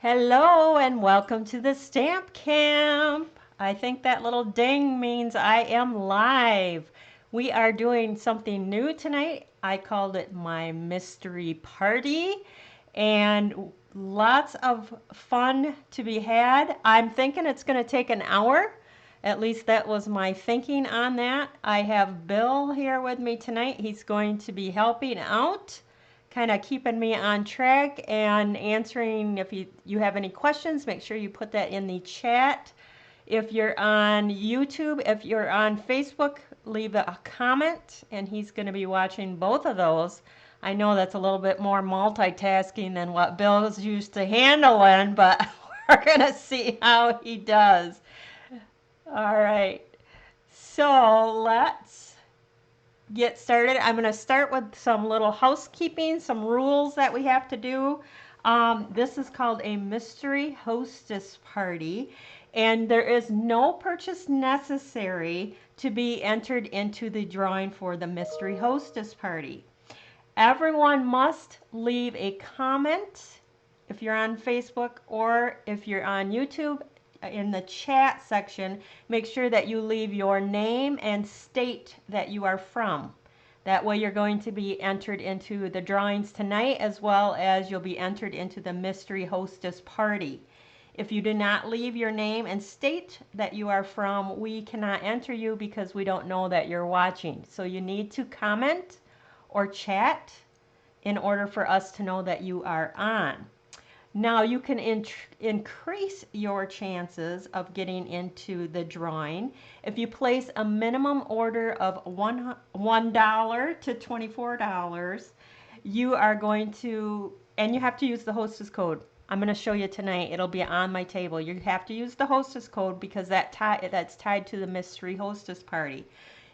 Hello and welcome to the Stamp Camp. I think that little ding means I am live. We are doing something new tonight. I called it my mystery party and lots of fun to be had. I'm thinking it's going to take an hour. At least that was my thinking on that. I have Bill here with me tonight. He's going to be helping out, kind of keeping me on track and answering. If you have any questions, make sure you put that in the chat. If you're on YouTube, if you're on Facebook, leave a comment, and he's going to be watching both of those. I know that's a little bit more multitasking than what Bill's used to handling, but we're going to see how he does. All right, so let's get started. I'm going to start with some little housekeeping, some rules that we have to do. This is called a mystery hostess party, and there is no purchase necessary to be entered into the drawing for the mystery hostess party. Everyone must leave a comment if you're on Facebook or if you're on YouTube. In the chat section, make sure that you leave your name and state that you are from. That way you're going to be entered into the drawings tonight, as well as you'll be entered into the mystery hostess party. If you do not leave your name and state that you are from, we cannot enter you because we don't know that you're watching. So you need to comment or chat in order for us to know that you are on. Now you can increase your chances of getting into the drawing. If you place a minimum order of $1 to $24, you are going to, and you have to use the hostess code. I'm going to show you tonight. It'll be on my table. You have to use the hostess code because that's tied to the mystery hostess party.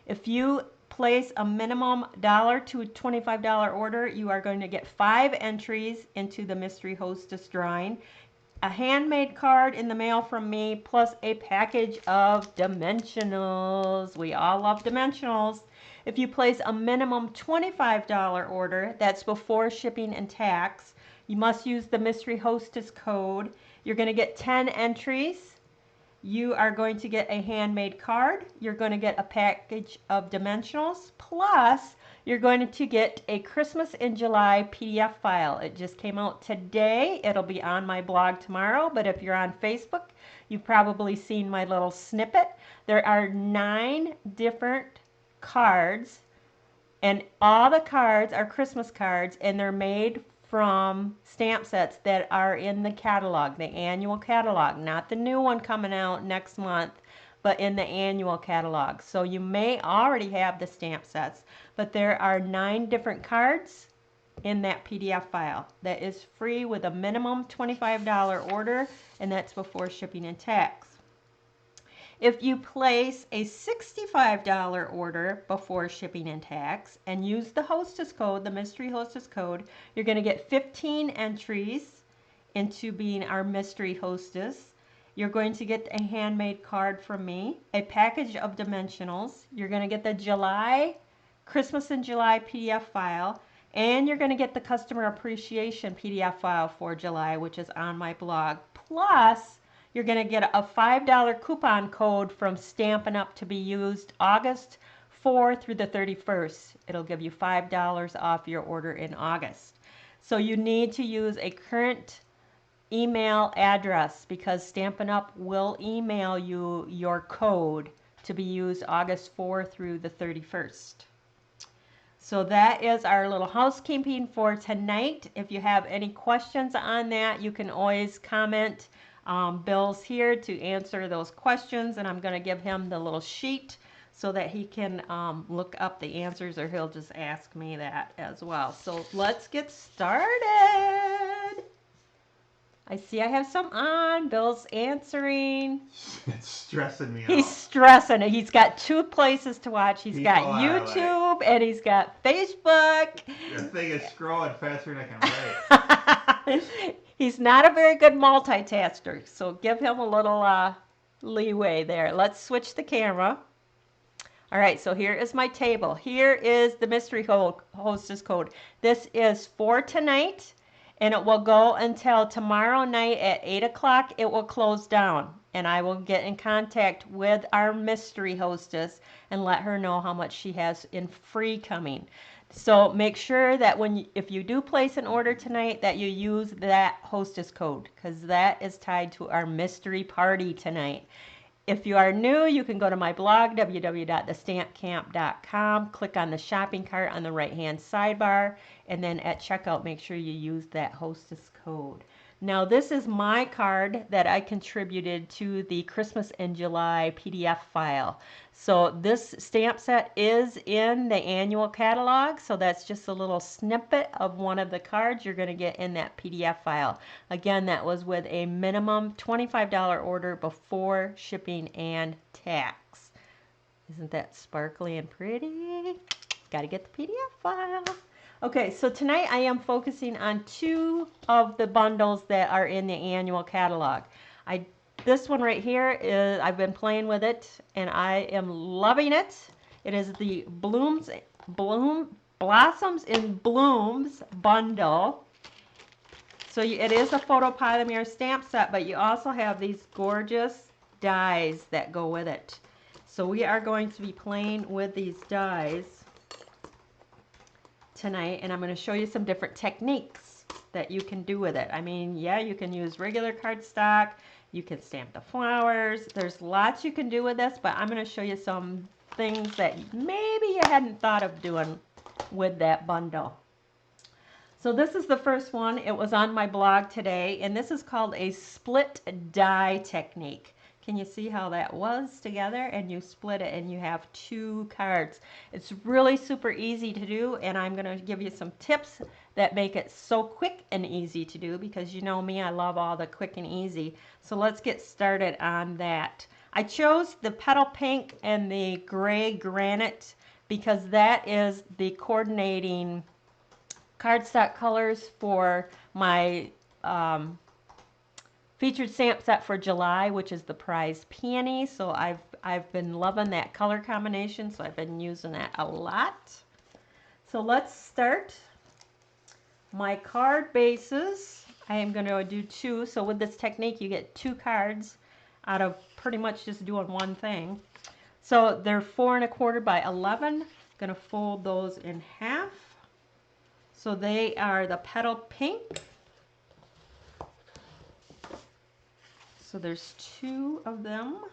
If you place a minimum $1 to $25 order, you are going to get 5 entries into the mystery hostess drawing, a handmade card in the mail from me, plus a package of dimensionals. We all love dimensionals. If you place a minimum $25 order, that's before shipping and tax, you must use the mystery hostess code. You're going to get 10 entries. You are going to get a handmade card. You're going to get a package of dimensionals. Plus, you're going to get a Christmas in July PDF file. It just came out today. It'll be on my blog tomorrow. But if you're on Facebook, you've probably seen my little snippet. There are 9 different cards, and all the cards are Christmas cards, and they're made from stamp sets that are in the catalog, the annual catalog, not the new one coming out next month, but in the annual catalog. So you may already have the stamp sets, but there are 9 different cards in that PDF file that is free with a minimum $25 order, and that's before shipping and tax. If you place a $65 order before shipping and tax and use the hostess code, the mystery hostess code, you're going to get 15 entries into being our mystery hostess. You're going to get a handmade card from me, a package of dimensionals. You're going to get the July, Christmas in July PDF file, and you're going to get the customer appreciation PDF file for July, which is on my blog. Plus, you're going to get a $5 coupon code from Stampin' Up! To be used August 4 through the 31st. It'll give you $5 off your order in August. So you need to use a current email address because Stampin' Up! Will email you your code to be used August 4 through the 31st. So that is our little housekeeping for tonight. If you have any questions on that, you can always comment. Bill's here to answer those questions, and I'm going to give him the little sheet so that he can look up the answers, or he'll just ask me that as well. So let's get started. I see I have some on. Bill's answering. It's stressing me out. He's stressing it. He's got 2 places to watch. He's got YouTube and he's got Facebook. This thing is scrolling faster than I can write. He's not a very good multitasker, so give him a little leeway there. Let's switch the camera. All right, so here is my table. Here is the mystery hostess code. This is for tonight, and it will go until tomorrow night at 8 o'clock. It will close down, and I will get in contact with our mystery hostess and let her know how much she has in free coming. So make sure that if you do place an order tonight, that you use that hostess code, because that is tied to our mystery party tonight. If you are new, you can go to my blog, www.thestampcamp.com, click on the shopping cart on the right-hand sidebar, and then at checkout, make sure you use that hostess code. Now, this is my card that I contributed to the Christmas in July PDF file. So this stamp set is in the annual catalog, so that's just a little snippet of one of the cards you're going to get in that PDF file. Again, that was with a minimum $25 order before shipping and tax. Isn't that sparkly and pretty? Got to get the PDF file. Okay, so tonight I am focusing on two of the bundles that are in the annual catalog. This one right here is, I've been playing with it and I am loving it. It is the Blossoms in Blooms bundle. So it is a Photopolymer Stamp Set, but you also have these gorgeous dies that go with it. So we are going to be playing with these dies tonight, and I'm going to show you some different techniques that you can do with it. I mean, yeah, you can use regular cardstock, you can stamp the flowers, there's lots you can do with this, but I'm going to show you some things that maybe you hadn't thought of doing with that bundle. So this is the first one. It was on my blog today, and this is called a split die technique. Can you see how that was together? And you split it and you have two cards. It's really super easy to do, and I'm going to give you some tips that make it so quick and easy to do, because you know me, I love all the quick and easy. So let's get started on that. I chose the petal pink and the gray granite because that is the coordinating cardstock colors for my featured stamp set for July, which is the Prize Peony. So I've been loving that color combination, so I've been using that a lot. So let's start. My card bases, I am going to do two. So with this technique, you get two cards out of pretty much just doing one thing. So they're 4 1/4 by 11. I'm going to fold those in half. So they are the petal pink. So there's two of them.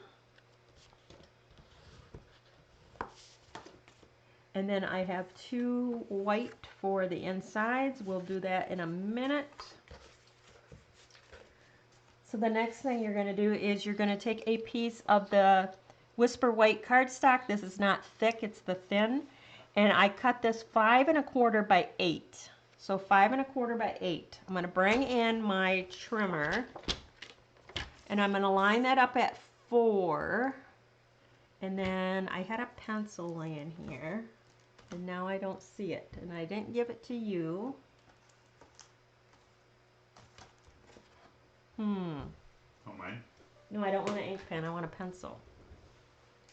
And then I have two white for the insides. We'll do that in a minute. So the next thing you're going to do is you're going to take a piece of the Whisper White cardstock. This is not thick, it's the thin. And I cut this 5 1/4 by 8. So 5 1/4 by 8. I'm going to bring in my trimmer, and I'm going to line that up at 4. And then I had a pencil laying here, and now I don't see it, and I didn't give it to you. Don't mind. No, I don't want an ink pen. I want a pencil.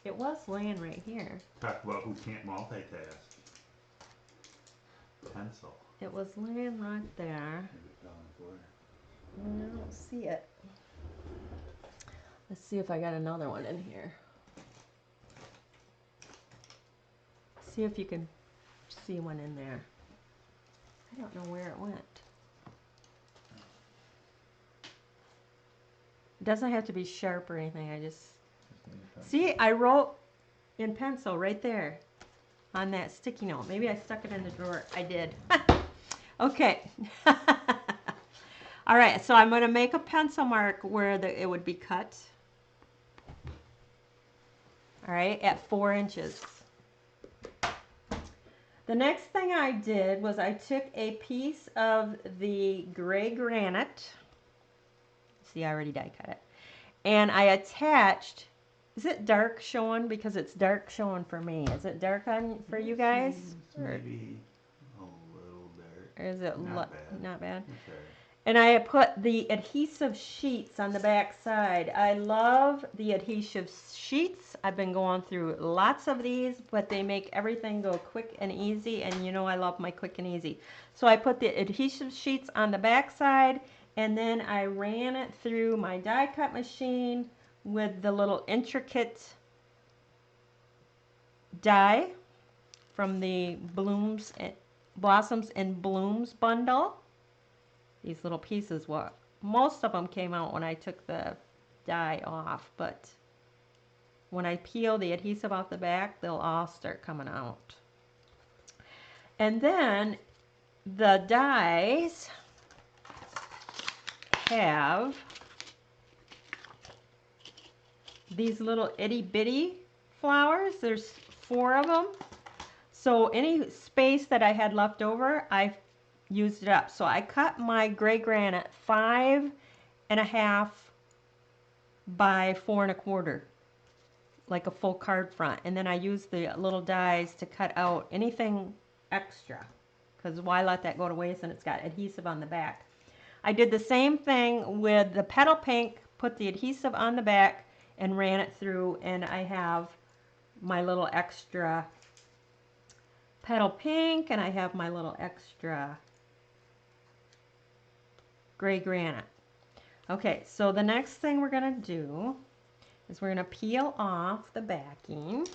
It was laying right here. Talk about who can't multitask. Pencil. It was laying right there. And I don't see it. Let's see if I got another one in here. See if you can see one in there. I don't know where it went. It doesn't have to be sharp or anything. I just... See, I wrote in pencil right there on that sticky note. Maybe I stuck it in the drawer. I did. Okay. All right, so I'm going to make a pencil mark where it would be cut. All right, at 4 inches. The next thing I did was I took a piece of the gray granite. See, I already die cut it. And I attached, is it dark showing? Because it's dark showing for me. Is it dark on for you guys? Maybe a little dark. Or is it not bad? not bad? Okay. And I put the adhesive sheets on the back side. I love the adhesive sheets. I've been going through lots of these, but they make everything go quick and easy, and you know I love my quick and easy. So I put the adhesive sheets on the back side, and then I ran it through my die cut machine with the little intricate die from the Blossoms and Blooms bundle. These little pieces, most of them came out when I took the die off, but when I peel the adhesive off the back, they'll all start coming out. And then the dies have these little itty bitty flowers. There's 4 of them. So any space that I had left over, I used it up. So I cut my gray granite 5.5 by 4 1/4, like a full card front. And then I used the little dies to cut out anything extra, because why let that go to waste, and it's got adhesive on the back. I did the same thing with the petal pink, put the adhesive on the back and ran it through, and I have my little extra petal pink, and I have my little extra gray granite. Okay, so the next thing we're going to do is we're going to peel off the backing.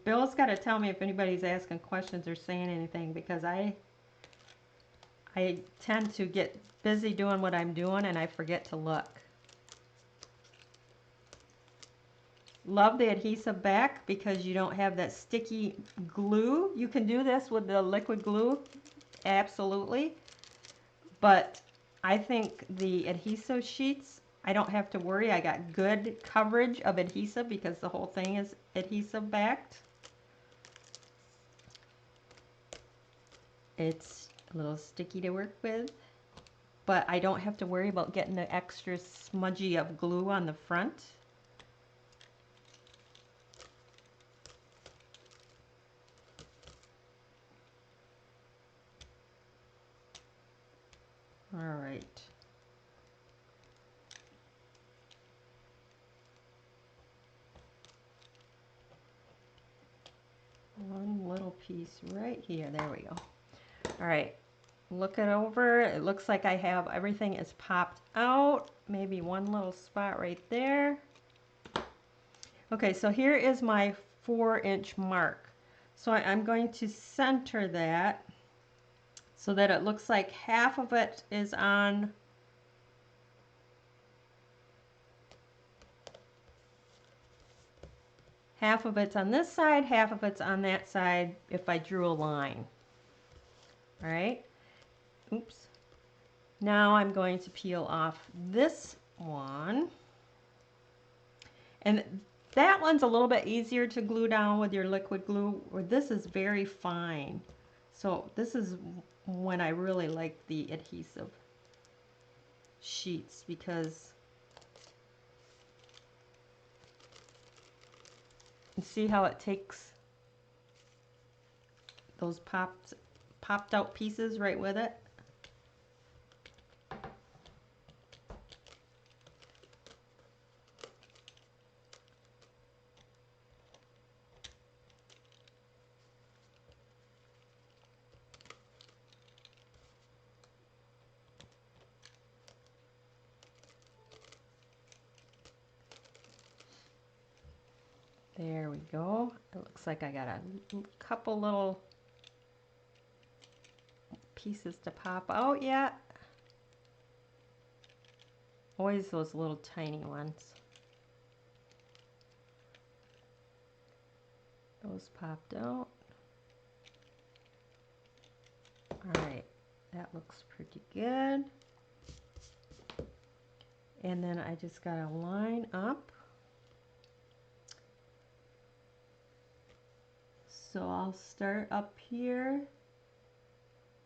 Bill's got to tell me if anybody's asking questions or saying anything, because I tend to get busy doing what I'm doing and I forget to look. Love the adhesive back because you don't have that sticky glue. You can do this with the liquid glue, absolutely. But I think the adhesive sheets, I don't have to worry. I got good coverage of adhesive because the whole thing is adhesive backed. It's a little sticky to work with, but I don't have to worry about getting the extra smudgy of glue on the front. All right. One little piece right here. There we go. All right. Look it over. It looks like I have everything is popped out. Maybe one little spot right there. Okay, so here is my 4-inch mark. So I'm going to center that so that it looks like half of it is on this side, half of it's on that side if I drew a line. All right. Oops. Now I'm going to peel off this one. And that one's a little bit easier to glue down with your liquid glue, or this is very fine. So this is when I really like the adhesive sheets, because you see how it takes those popped out pieces right with it. There we go. It looks like I got a couple little pieces to pop out yet. Always those little tiny ones. Those popped out. Alright, that looks pretty good. And then I just got to line up. So I'll start up here,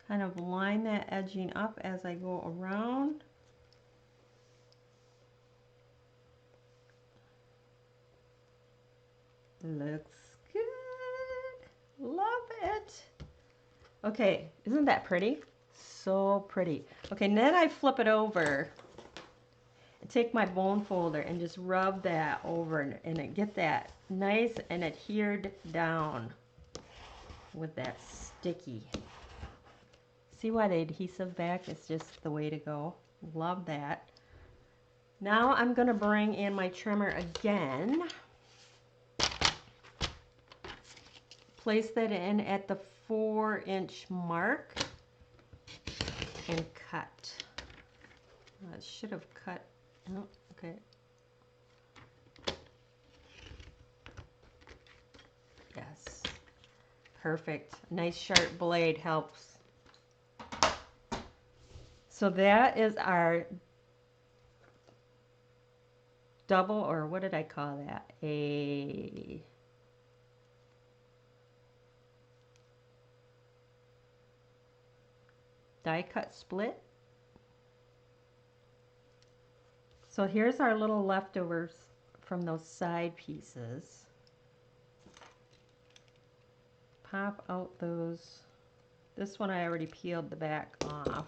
kind of line that edging up as I go around. Looks good. Love it. Okay, isn't that pretty? So pretty. Okay, and then I flip it over and take my bone folder and just rub that over and it get that nice and adhered down with that sticky. See why the adhesive back is just the way to go? Love that. Now I'm going to bring in my trimmer again. Place that in at the 4-inch mark and cut. I should have cut. Oh, okay. Yes. Perfect. Nice sharp blade helps. So that is our double, or what did I call that? A die cut split. So here's our little leftovers from those side pieces. Pop out those. This one I already peeled the back off.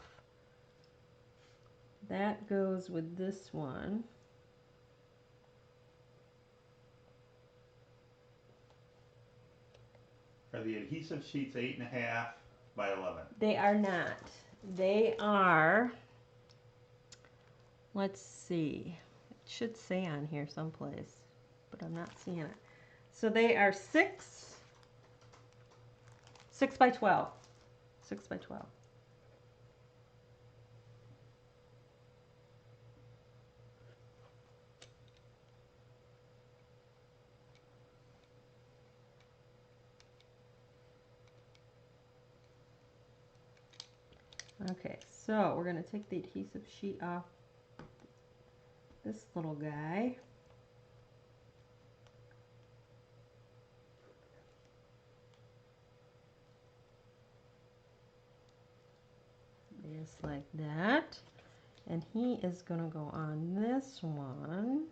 That goes with this one. Are the adhesive sheets 8.5 by 11? They are not. They are, let's see, it should say on here someplace, but I'm not seeing it. So they are 6 by 12. 6 by 12. Okay, so we're going to take the adhesive sheet off this little guy. Just like that. And he is going to go on this one.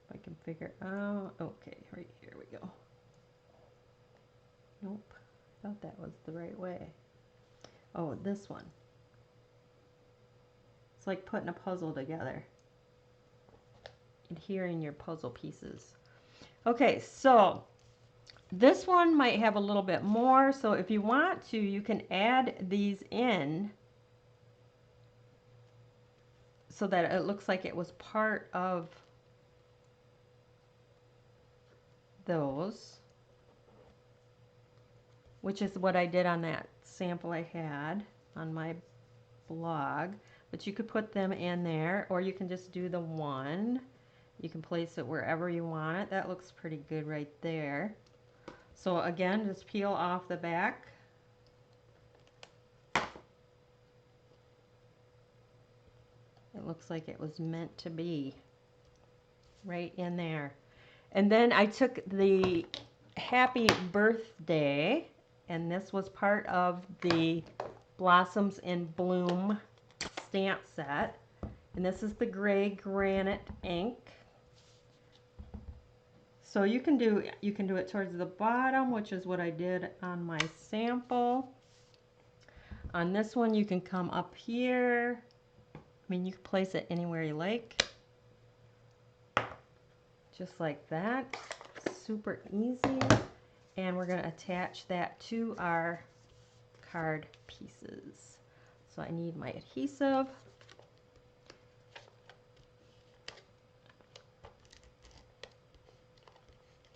If I can figure out, okay, right here we go. Nope, I thought that was the right way. Oh, this one. It's like putting a puzzle together. Adhering your puzzle pieces. Okay, so this one might have a little bit more, so if you want to, you can add these in so that it looks like it was part of those, which is what I did on that sample I had on my blog. But you could put them in there, or you can just do the one. You can place it wherever you want it. That looks pretty good right there. So again, just peel off the back. It looks like it was meant to be right in there. And then I took the happy birthday, and this was part of the Blossoms in Bloom stamp set. And this is the gray granite ink. So you can do it towards the bottom, which is what I did on my sample. On this one, you can come up here. I mean, you can place it anywhere you like. Just like that. Super easy. And we're going to attach that to our card pieces. So I need my adhesive.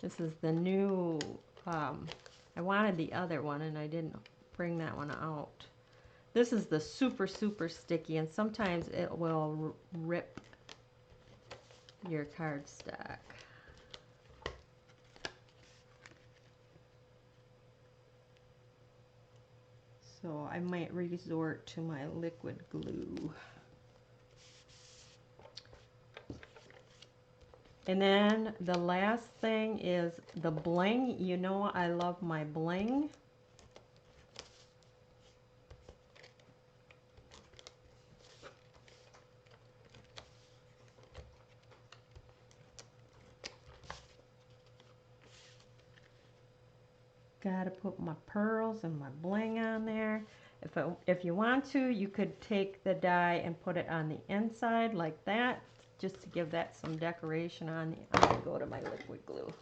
This is the new, I wanted the other one and I didn't bring that one out. This is the super, super sticky, and sometimes it will rip your cardstock. So I might resort to my liquid glue. And then the last thing is the bling. You know I love my bling. gotta put my pearls and my bling on there. If you want to, you could take the die and put it on the inside like that, just to give that some decoration on the, I'm gonna go to my liquid glue.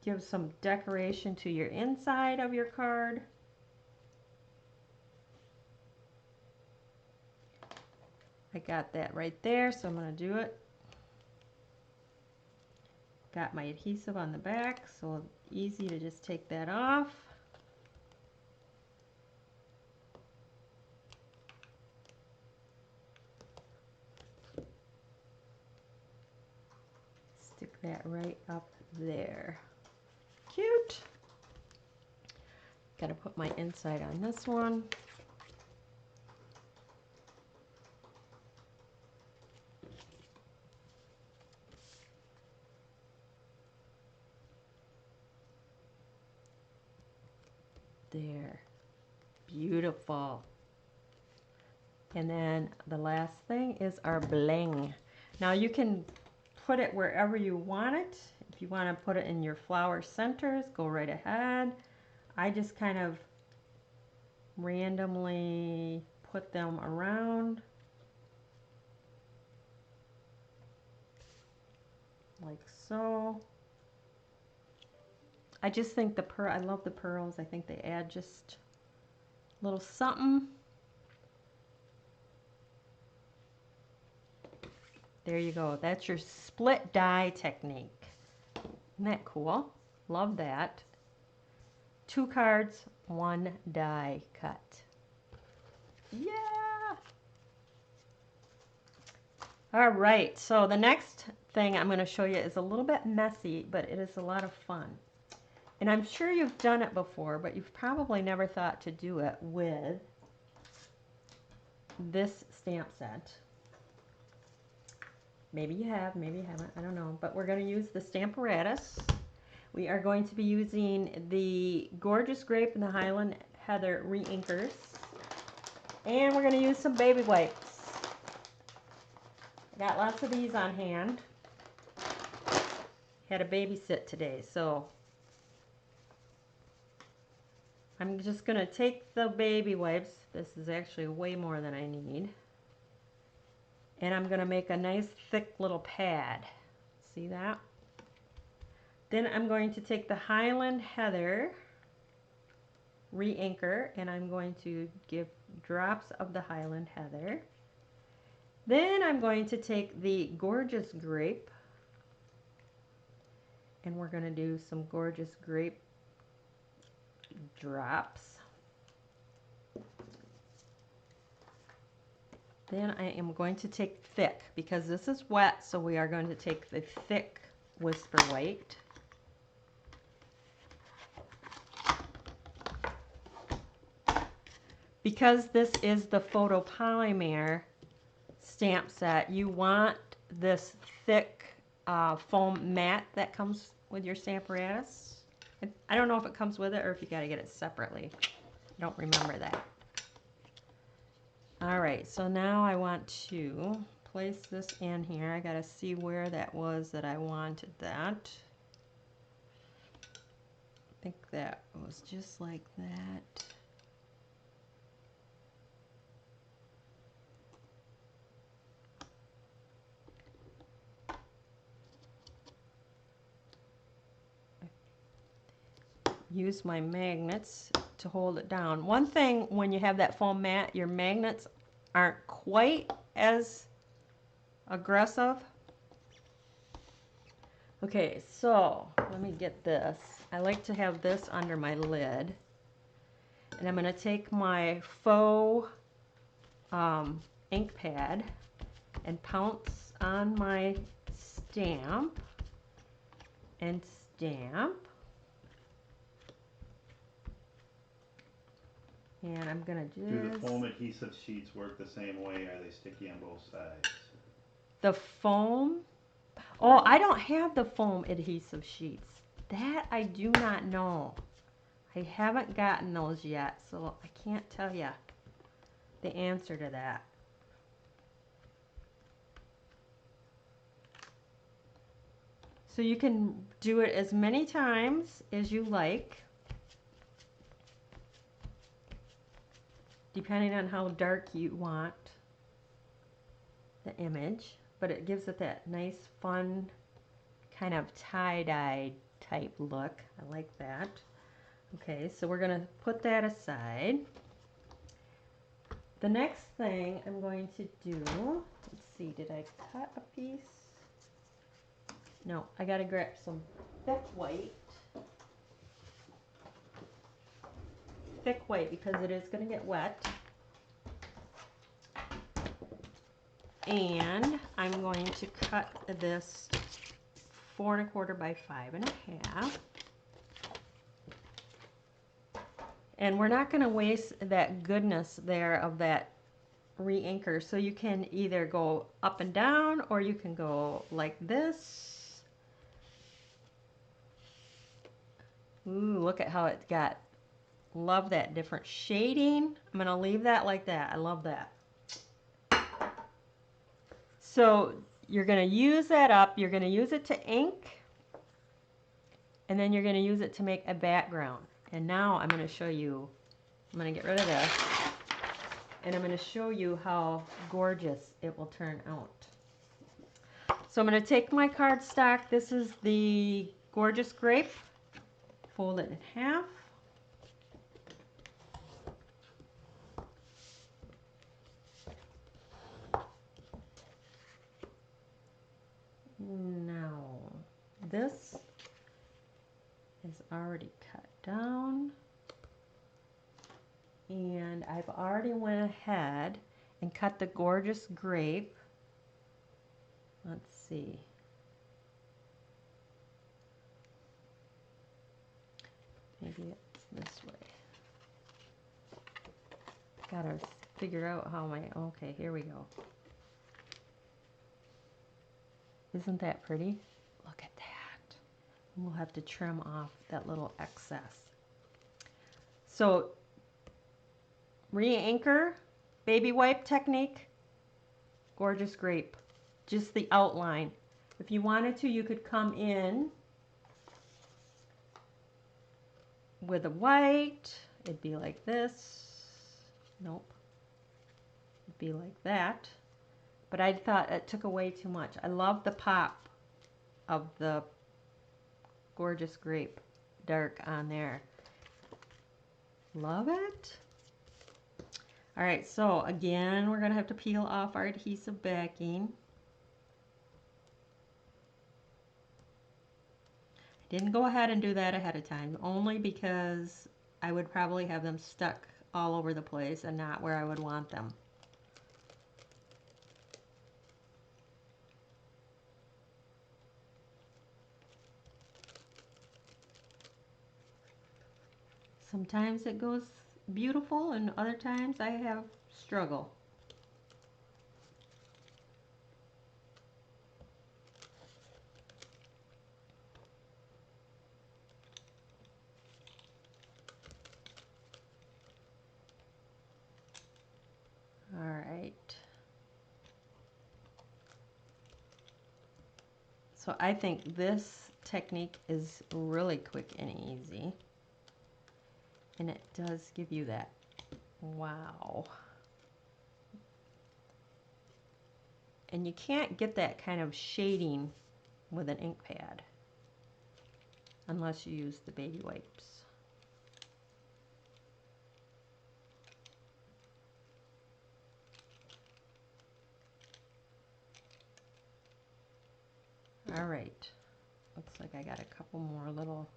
Give some decoration to your inside of your card. I got that right there, so I'm gonna do it. Got my adhesive on the back, so easy to just take that off. Stick that right up there. Cute. Gotta put my inside on this one. There. Beautiful. And then the last thing is our bling. Now you can put it wherever you want it. If you want to put it in your flower centers, go right ahead. I just kind of randomly put them around like so. I just think I love the pearls. I think they add just a little something. There you go. That's your split die technique. Isn't that cool? Love that. 2 cards, 1 die cut. Yeah! All right, so the next thing I'm going to show you is a little bit messy, but it is a lot of fun. And I'm sure you've done it before, but you've probably never thought to do it with this stamp set. Maybe you have, maybe you haven't, I don't know. But we're going to use the Stamparatus. We are going to be using the Gorgeous Grape and the Highland Heather re-inkers. And we're going to use some baby wipes. I got lots of these on hand. Had a babysit today, so I'm just going to take the baby wipes. This is actually way more than I need. And I'm going to make a nice thick little pad. See that? Then I'm going to take the Highland Heather re-inker and I'm going to give drops of the Highland Heather. Then I'm going to take the Gorgeous Grape and we're going to do some Gorgeous Grape drops. Then I am going to take thick, because this is wet, so we are going to take the thick Whisper White. Because this is the Photopolymer Stamp Set, you want this thick foam mat that comes with your Stamparatus. I don't know if it comes with it or if you got to get it separately. I don't remember that. Alright, so now I want to place this in here. I got to see where that was that I wanted that. I think that was just like that. Use my magnets to hold it down. One thing when you have that foam mat, your magnets aren't quite as aggressive. Okay, so let me get this. I like to have this under my lid. And I'm going to take my faux ink pad and pounce on my stamp and stamp. And I'm going to Do the foam adhesive sheets work the same way? Are they sticky on both sides? The foam? Oh, I don't have the foam adhesive sheets. That I do not know. I haven't gotten those yet, so I can't tell you the answer to that. So you can do it as many times as you like, depending on how dark you want the image, but it gives it that nice, fun, kind of tie-dye type look. I like that. Okay, so we're going to put that aside. The next thing I'm going to do, let's see, did I cut a piece? No, I got to grab some thick white. Thick white because it is going to get wet. And I'm going to cut this 4 1/4 by 5 1/2. And we're not going to waste that goodness there of that re-inker. So you can either go up and down or you can go like this. Ooh, look at how it got. Love that different shading. I'm going to leave that like that. I love that. So you're going to use that up. You're going to use it to ink. And then you're going to use it to make a background. And now I'm going to show you. I'm going to get rid of this. And I'm going to show you how gorgeous it will turn out. So I'm going to take my cardstock. This is the Gorgeous Grape. Fold it in half. Now, this is already cut down. And I've already went ahead and cut the Gorgeous Grape. Let's see. Maybe it's this way. Gotta figure out how okay, here we go. Isn't that pretty? Look at that. We'll have to trim off that little excess. So, re-inker, baby wipe technique, Gorgeous Grape. Just the outline. If you wanted to, you could come in with a white. It'd be like this. Nope. It'd be like that. But I thought it took away too much. I love the pop of the Gorgeous Grape dark on there. Love it. All right, so again, we're going to have to peel off our adhesive backing. I didn't go ahead and do that ahead of time, only because I would probably have them stuck all over the place and not where I would want them. Sometimes it goes beautiful and other times I have struggle. All right. So I think this technique is really quick and easy. And it does give you that wow. And you can't get that kind of shading with an ink pad unless you use the baby wipes. All right. Looks like I got a couple more little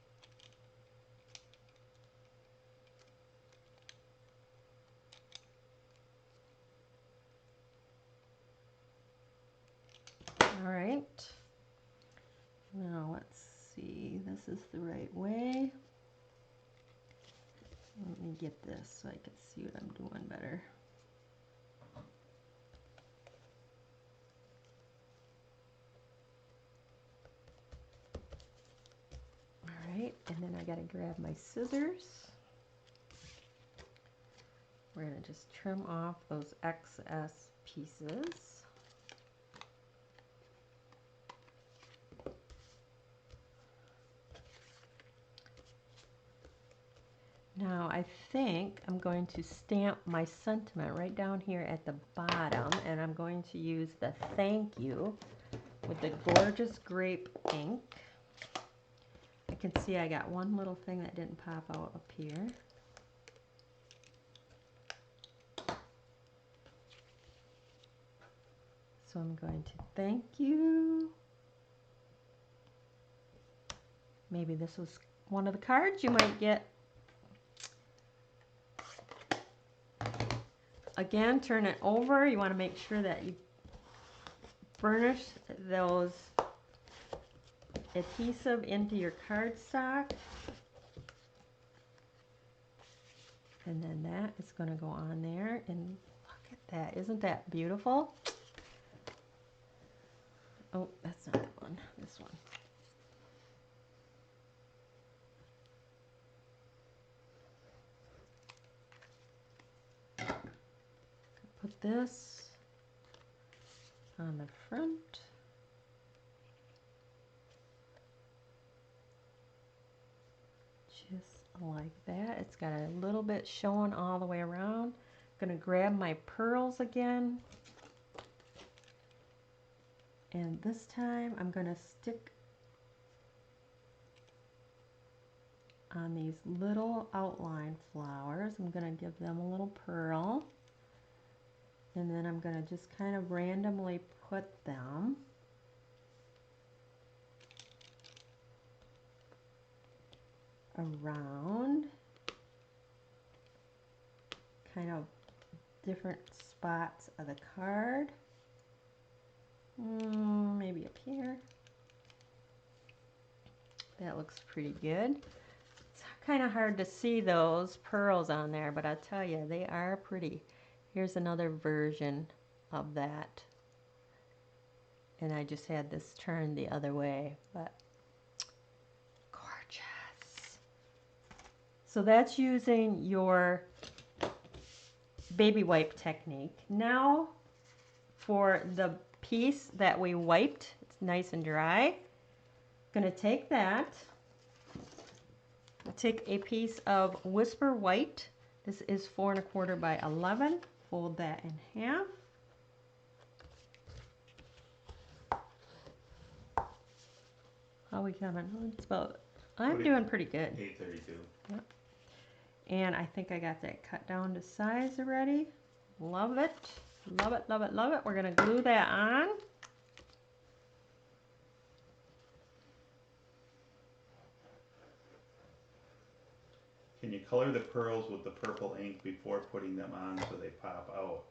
all right. Now let's see. This is the right way. Let me get this so I can see what I'm doing better. All right, and then I got to grab my scissors. We're going to just trim off those excess pieces. Now I think I'm going to stamp my sentiment right down here at the bottom, and I'm going to use the thank you with the gorgeous grape ink. I can see I got one little thing that didn't pop out up here. So I'm going to thank you. Maybe this was one of the cards you might get. Again, turn it over. You want to make sure that you burnish those adhesive into your cardstock. And then that is going to go on there. And look at that. Isn't that beautiful? Oh, that's not that one. This one. Put this on the front. Just like that. It's got a little bit showing all the way around. I'm going to grab my pearls again. And this time I'm going to stick on these little outline flowers. I'm going to give them a little pearl. And then I'm going to just kind of randomly put them around kind of different spots of the card. Maybe up here. That looks pretty good. It's kind of hard to see those pearls on there, but I tell you, they are pretty. Here's another version of that. And I just had this turned the other way, but gorgeous. So that's using your baby wipe technique. Now for the piece that we wiped, it's nice and dry. I'm going to take that. I'll take a piece of Whisper White. This is 4 1/4 by 11. Fold that in half. How are we coming? It's about, I'm doing pretty good. 832. Yep. And I think I got that cut down to size already. Love it. Love it, love it, love it. We're going to glue that on. Can you color the pearls with the purple ink before putting them on so they pop out?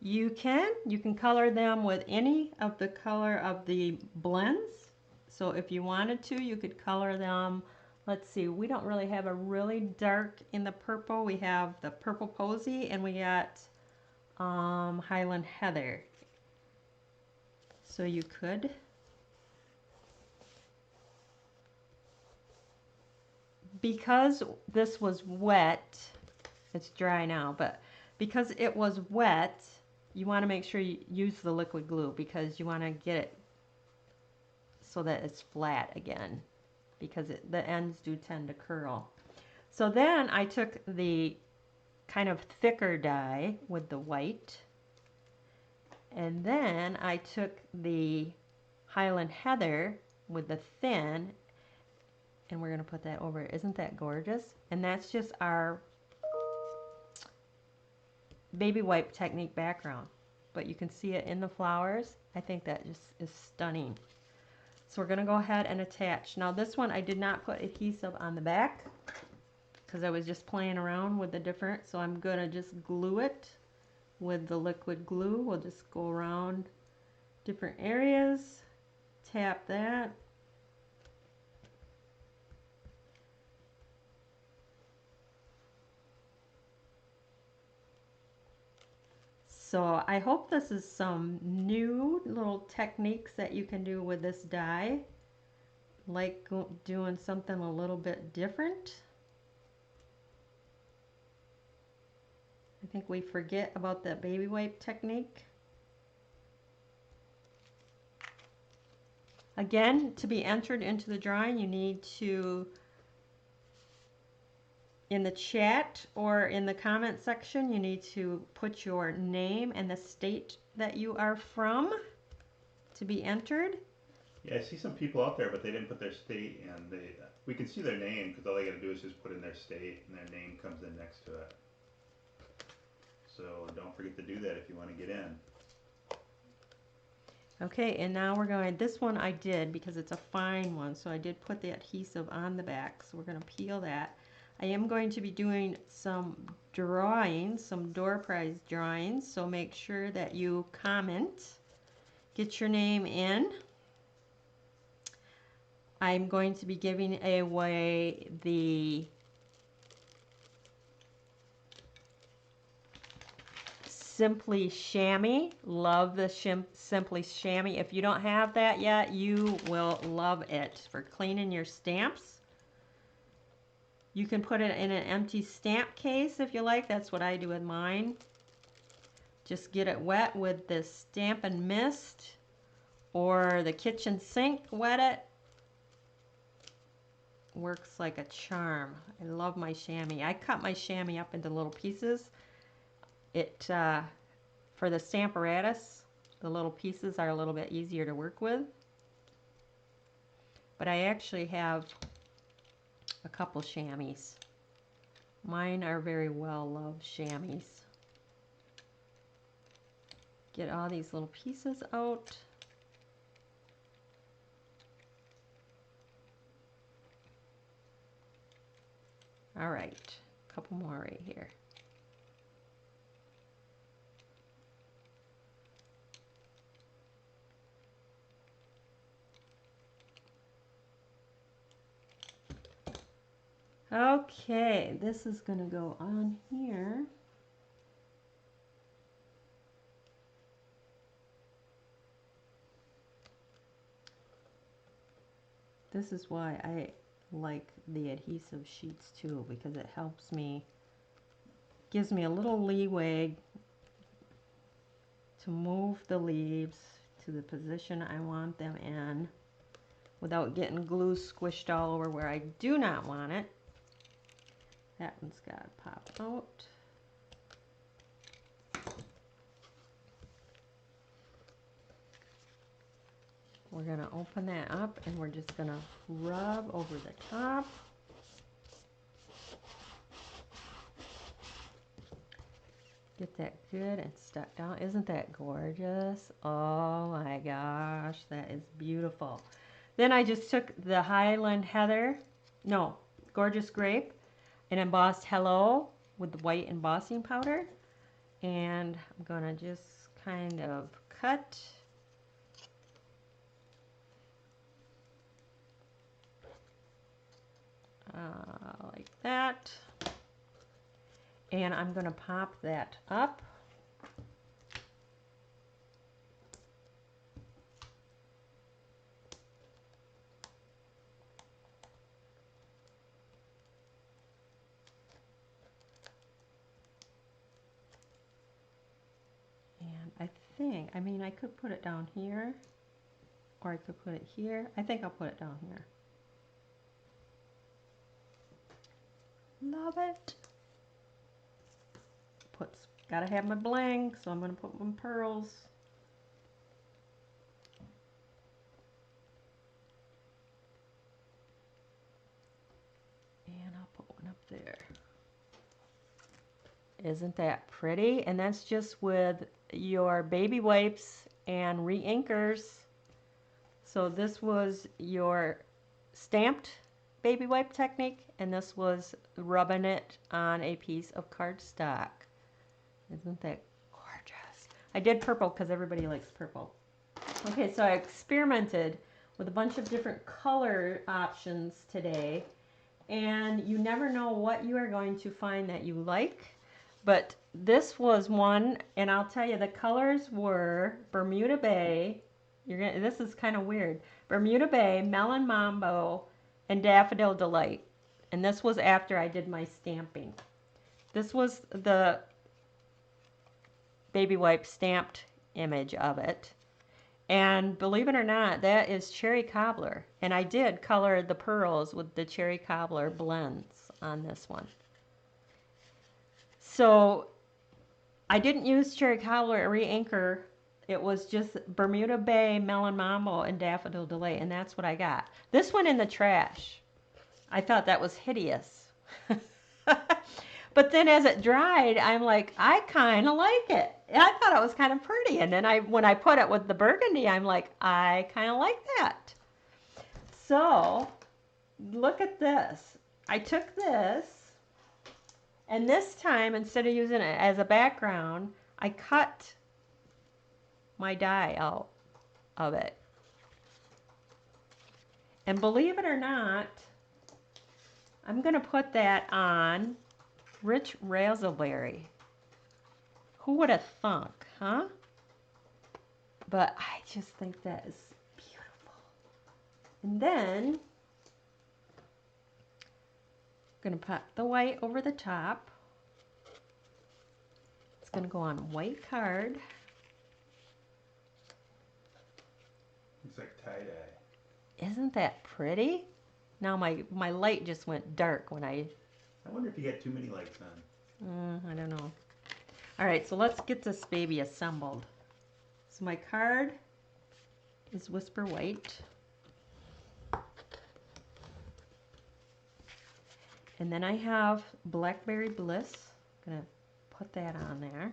You can color them with any of the color of the blends. So if you wanted to, you could color them. Let's see, we don't really have a really dark in the purple. We have the Purple Posy and we got Highland Heather. So you could. Because this was wet, it's dry now, but because it was wet, you want to make sure you use the liquid glue because you want to get it so that it's flat again, because the ends do tend to curl. So then I took the kind of thicker dye with the white, and then I took the Highland Heather with the thin, and we're going to put that over. Isn't that gorgeous? And that's just our baby wipe technique background, but you can see it in the flowers. I think that just is stunning. So we're going to go ahead and attach. Now this one I did not put adhesive on the back because I was just playing around with the different, so I'm going to just glue it with the liquid glue. We'll just go around different areas, tap that. So I hope this is some new little techniques that you can do with this die, like doing something a little bit different. I think we forget about that baby wipe technique. Again, to be entered into the drawing, you need to in the chat or in the comment section, you need to put your name and the state that you are from to be entered. Yeah, I see some people out there, but they didn't put their state in. We can see their name because all they got to do is just put in their state, and their name comes in next to it. So don't forget to do that if you want to get in. Okay, and now we're going, this one I did because it's a fine one, so I did put the adhesive on the back, so we're going to peel that. I am going to be doing some drawings, some door prize drawings, so make sure that you comment, get your name in. I'm going to be giving away the Simply Chamois. Love the Simply Chamois. If you don't have that yet, you will love it for cleaning your stamps. You can put it in an empty stamp case if you like. That's what I do with mine. Just get it wet with the Stampin' Mist or the kitchen sink, wet it. Works like a charm. I love my chamois. I cut my chamois up into little pieces. It for the Stamparatus, the little pieces are a little bit easier to work with. But I actually have a couple chamois. Mine are very well loved chamois. Get all these little pieces out. All right, a couple more right here. Okay, this is going to go on here. This is why I like the adhesive sheets too, because it helps me, gives me a little leeway to move the leaves to the position I want them in without getting glue squished all over where I do not want it. That one's got to pop out. We're going to open that up and we're just going to rub over the top. Get that good and stuck down. Isn't that gorgeous? Oh my gosh, that is beautiful. Then I just took the Highland Heather, no, Gorgeous Grape, and embossed hello with the white embossing powder. And I'm going to just kind of cut. Like that. And I'm going to pop that up. I mean, I could put it down here, or I could put it here. I think I'll put it down here. Love it. Gotta have my bling, so I'm gonna put my pearls. And I'll put one up there. Isn't that pretty? And that's just with your baby wipes and re-inkers. So this was your stamped baby wipe technique, and this was rubbing it on a piece of cardstock. Isn't that gorgeous? I did purple because everybody likes purple. Okay, so I experimented with a bunch of different color options today, and you never know what you are going to find that you like. But this was one, and I'll tell you, the colors were Bermuda Bay. This is kind of weird. Bermuda Bay, Melon Mambo, and Daffodil Delight. And this was after I did my stamping. This was the baby wipe stamped image of it. And believe it or not, that is Cherry Cobbler. And I did color the pearls with the Cherry Cobbler blends on this one. So I didn't use cherry cobbler or re-anchor. It was just Bermuda Bay, Melon Mambo, and Daffodil Delay, and that's what I got. This went in the trash. I thought that was hideous. But then as it dried, I'm like, I kind of like it. I thought it was kind of pretty. And then when I put it with the burgundy, I'm like, I kind of like that. So look at this. I took this, and this time, instead of using it as a background, I cut my die out of it. And believe it or not, I'm going to put that on rich raspberry. Who would have thunk, huh? But I just think that is beautiful. And then I'm going to put the white over the top. It's going to go on white card. Looks like tie-dye. Isn't that pretty? Now my light just went dark when I wonder if you got too many lights on. I don't know. All right, so let's get this baby assembled. So my card is Whisper White. And then I have Blackberry Bliss. I'm going to put that on there.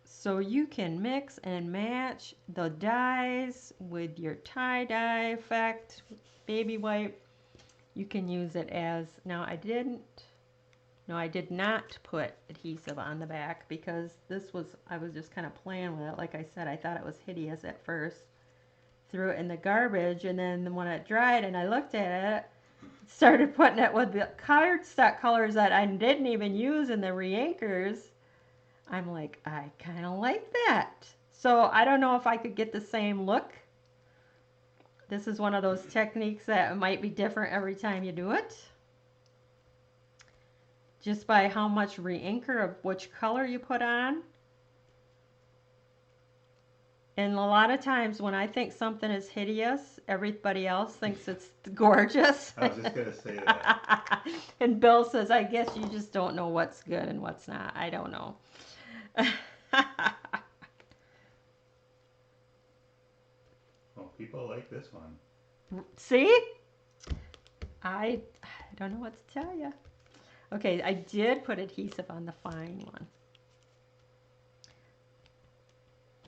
So you can mix and match the dyes with your tie-dye effect, baby white. You can use it as, now I did not put adhesive on the back because I was just kind of playing with it. Like I said, I thought it was hideous at first. Threw it in the garbage, and then when it dried and I looked at it, started putting it with the cardstock colors that I didn't even use in the re-anchors. I'm like, I kind of like that. So I don't know if I could get the same look. This is one of those techniques that might be different every time you do it. Just by how much re-anchor of which color you put on. And a lot of times when I think something is hideous, everybody else thinks it's gorgeous. I was just going to say that. And Bill says, I guess you just don't know what's good and what's not. I don't know. Well, people like this one. See? I don't know what to tell you. Okay, I did put adhesive on the fine one.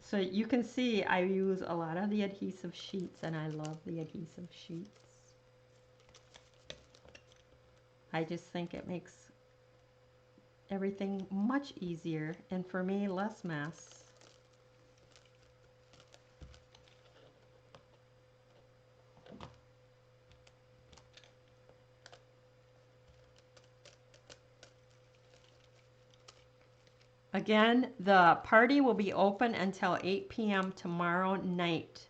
So you can see I use a lot of the adhesive sheets, and I love the adhesive sheets. I just think it makes everything much easier, and for me, less mess. Again, the party will be open until 8 p.m. tomorrow night.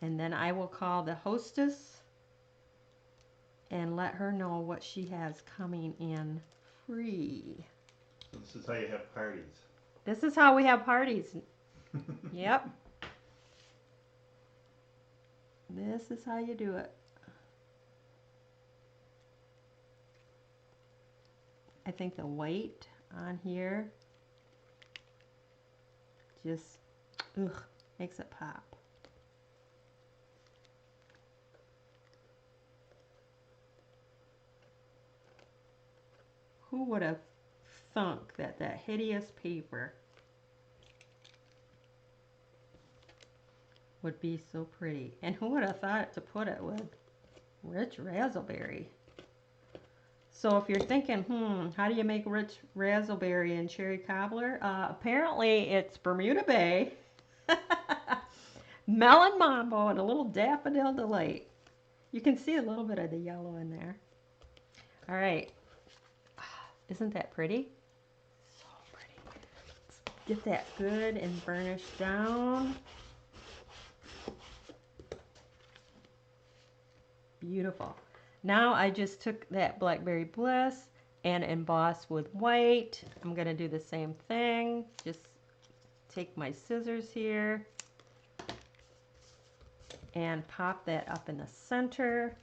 And then I will call the hostess and let her know what she has coming in free. This is how you have parties. This is how we have parties. Yep. This is how you do it. I think the white on here just makes it pop. Who would have thunk that that hideous paper would be so pretty? And who would have thought to put it with rich raspberry? So if you're thinking, how do you make rich raspberry and cherry cobbler? Apparently it's Bermuda Bay, Melon Mambo, and a little Daffodil Delight. You can see a little bit of the yellow in there. All right. Isn't that pretty? So pretty. Let's get that good and burnished down. Beautiful. Now I just took that Blackberry Bliss and emboss with white. I'm going to do the same thing. Just take my scissors here and pop that up in the center.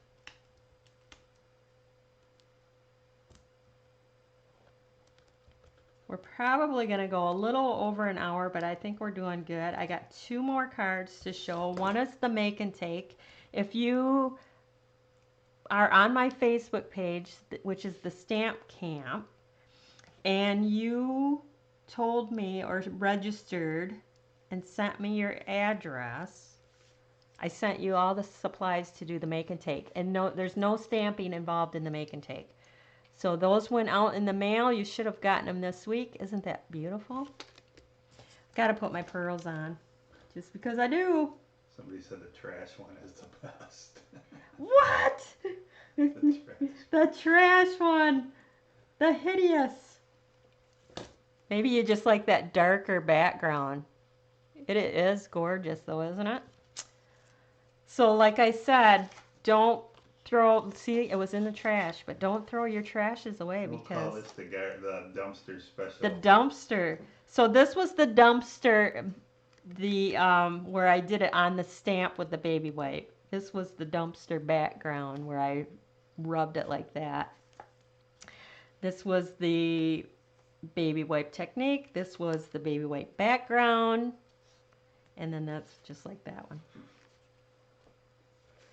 We're probably going to go a little over an hour, but I think we're doing good. I got 2 more cards to show. One is the make and take. If you are on my Facebook page, which is the Stamp Camp, and you told me or registered and sent me your address, I sent you all the supplies to do the make and take. And no, there's no stamping involved in the make and take. So those went out in the mail. You should have gotten them this week. Isn't that beautiful? Got to put my pearls on just because I do. Somebody said the trash one is the best. What? The trash. The trash one. The hideous. Maybe you just like that darker background. It is gorgeous though, isn't it? So like I said, don't throw, see, it was in the trash, but don't throw your trashes away We'll because... call this the dumpster special. The dumpster. So this was the dumpster, where I did it on the stamp with the baby wipe. This was the dumpster background where I rubbed it like that. This was the baby wipe technique. This was the baby wipe background. And then that's just like that one.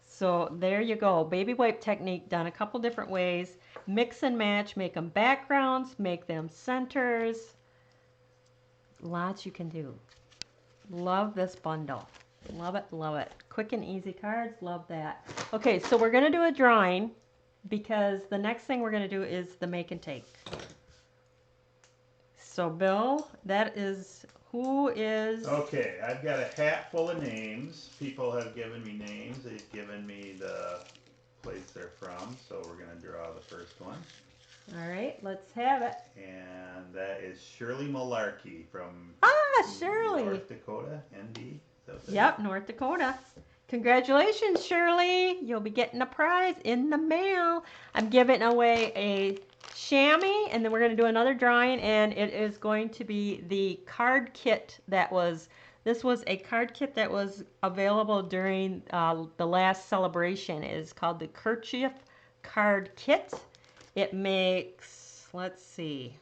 So there you go. Baby wipe technique done a couple different ways. Mix and match, make them backgrounds, make them centers. Lots you can do. Love this bundle. Love it, love it. Quick and easy cards, love that. Okay, so we're going to do a drawing because the next thing we're going to do is the make and take. So Bill, that is, who is... Okay, I've got a hat full of names. People have given me names. They've given me the place they're from. So we're going to draw the first one. All right, let's have it. And that is Shirley Malarkey from Shirley. North Dakota, ND. Yep, North Dakota. Congratulations, Shirley. You'll be getting a prize in the mail. I'm giving away a chamois, and then we're going to do another drawing, and it is going to be the card kit that was, this was a card kit that was available during the last celebration. It is called the Kerchief Card Kit. It makes, let's see,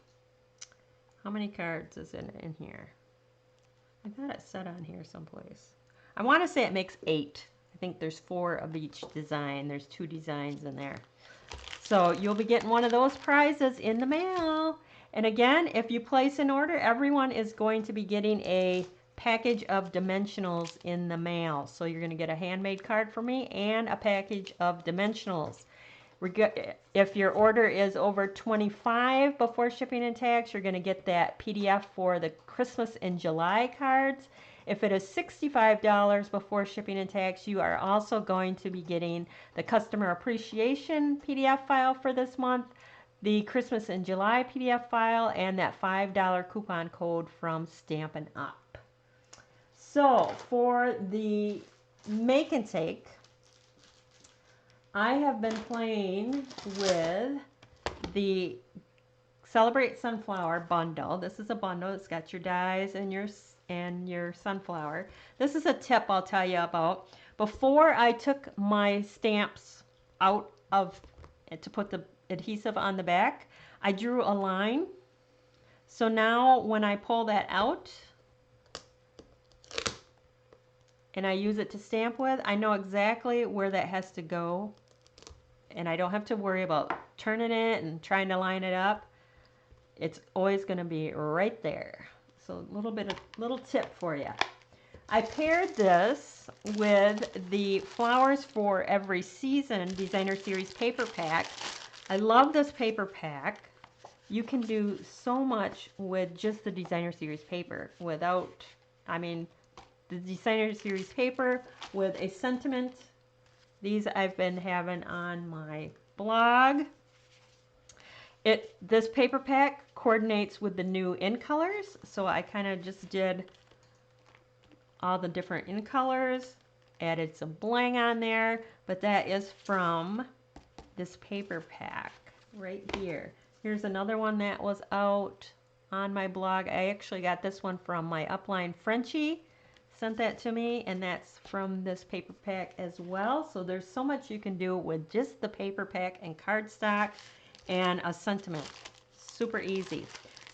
how many cards is in here? I thought it said on here someplace. I want to say it makes 8. I think there's 4 of each design. There's 2 designs in there. So you'll be getting one of those prizes in the mail. And again, if you place an order, everyone is going to be getting a package of dimensionals in the mail. So you're going to get a handmade card from me and a package of dimensionals. If your order is over $25 before shipping and tax, you're going to get that PDF for the Christmas in July cards. If it is $65 before shipping and tax, you are also going to be getting the Customer Appreciation PDF file for this month, the Christmas in July PDF file, and that $5 coupon code from Stampin' Up. So for the make and take, I have been playing with the Celebrate Sunflower bundle. This is a bundle. It's got your dies and your sunflower. This is a tip I'll tell you about. Before I took my stamps out of to put the adhesive on the back, I drew a line. So now when I pull that out and I use it to stamp with, I know exactly where that has to go. And I don't have to worry about turning it and trying to line it up. It's always going to be right there. So a little tip for you. I paired this with the Flowers for Every Season Designer Series paper pack. I love this paper pack. You can do so much with just the Designer Series paper without, I mean, the Designer Series paper with a sentiment. These I've been having on my blog. This paper pack coordinates with the new in colors, so I kind of just did all the different in colors, added some bling on there, but that is from this paper pack right here. Here's another one that was out on my blog. I actually got this one from my upline Frenchie. Sent that to me, and that's from this paper pack as well. So there's so much you can do with just the paper pack and cardstock and a sentiment. Super easy.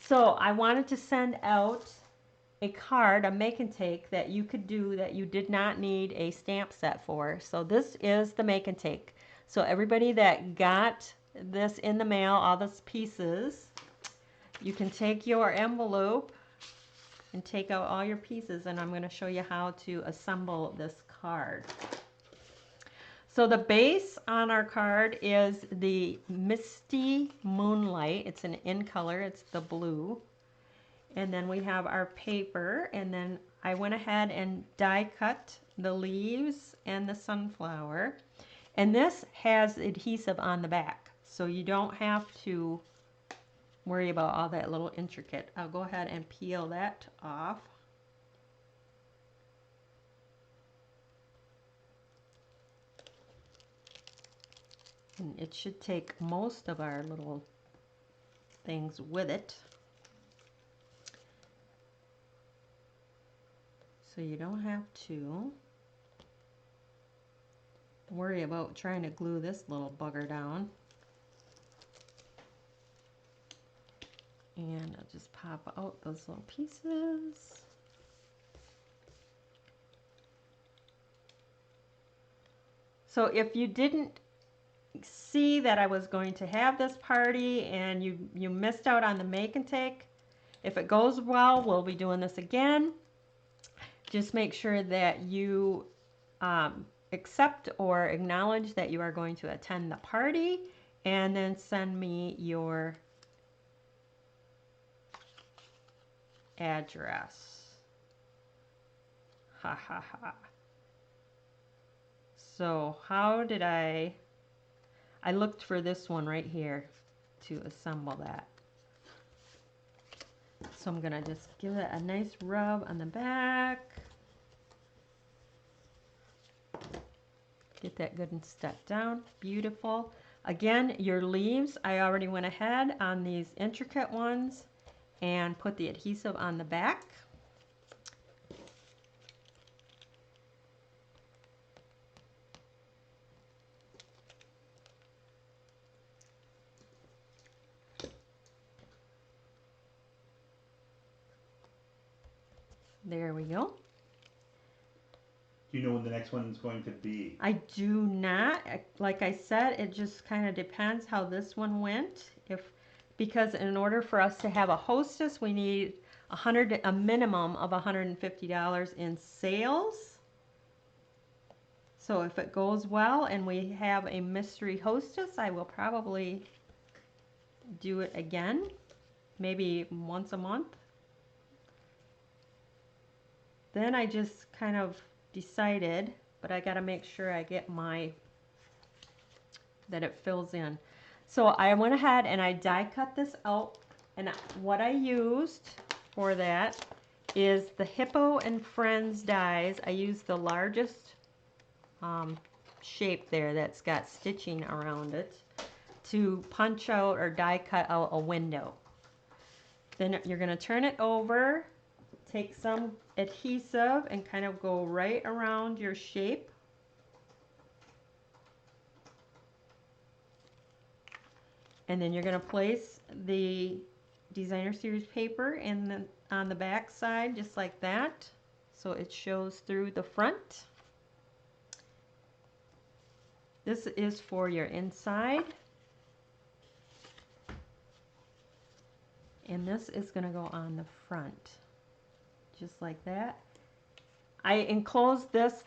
So I wanted to send out a card, a make and take that you could do that you did not need a stamp set for. So this is the make and take. So everybody that got this in the mail, all those pieces, you can take your envelope and take out all your pieces, and I'm going to show you how to assemble this card. So the base on our card is the Misty Moonlight. It's an in color, it's the blue. And then we have our paper, and then I went ahead and die cut the leaves and the sunflower. And this has adhesive on the back, so you don't have to worry about all that little intricate. I'll go ahead and peel that off. And it should take most of our little things with it. So you don't have to worry about trying to glue this little bugger down. And I'll just pop out those little pieces. So if you didn't see that I was going to have this party and you missed out on the make and take, if it goes well, we'll be doing this again. Just make sure that you accept or acknowledge that you are going to attend the party, and then send me your address. Ha ha ha. So how did I looked for this one right here to assemble that. So I'm gonna just give it a nice rub on the back. Get that good and stuck down. Beautiful. Again, your leaves, I already went ahead on these intricate ones and put the adhesive on the back. There we go. Do you know when the next one is going to be? I do not. Like I said, it just kind of depends how this one went. Because in order for us to have a hostess, we need a minimum of $150 in sales. So if it goes well and we have a mystery hostess, I will probably do it again, maybe once a month. Then I just kind of decided, but I got to make sure I get that it fills in. So I went ahead and I die cut this out, and what I used for that is the Hippo and Friends dies. I used the largest shape there that's got stitching around it to punch out or die cut out a window. Then you're going to turn it over, take some adhesive and kind of go right around your shape. And then you're going to place the designer series paper on the back side just like that, so it shows through the front. This is for your inside, and this is going to go on the front just like that. I enclosed this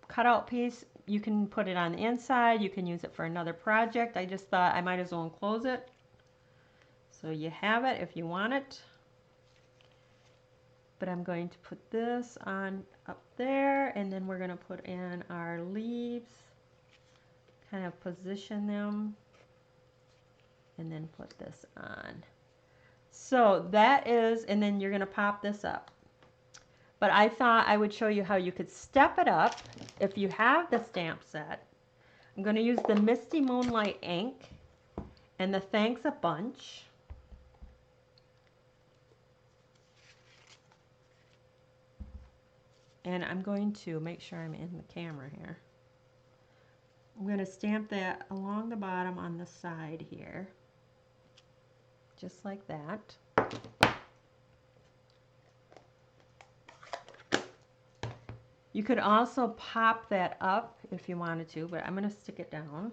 cutout piece. You can put it on the inside, you can use it for another project. I just thought I might as well enclose it. So you have it if you want it. But I'm going to put this on up there, and then we're going to put in our leaves, kind of position them, and then put this on. So that is, and then you're going to pop this up. But I thought I would show you how you could step it up if you have the stamp set. I'm going to use the Misty Moonlight ink, And the thanks a bunch. And I'm going to make sure I'm in the camera here. I'm going to stamp that along the bottom on the side here. Just like that. You could also pop that up if you wanted to, but I'm going to stick it down.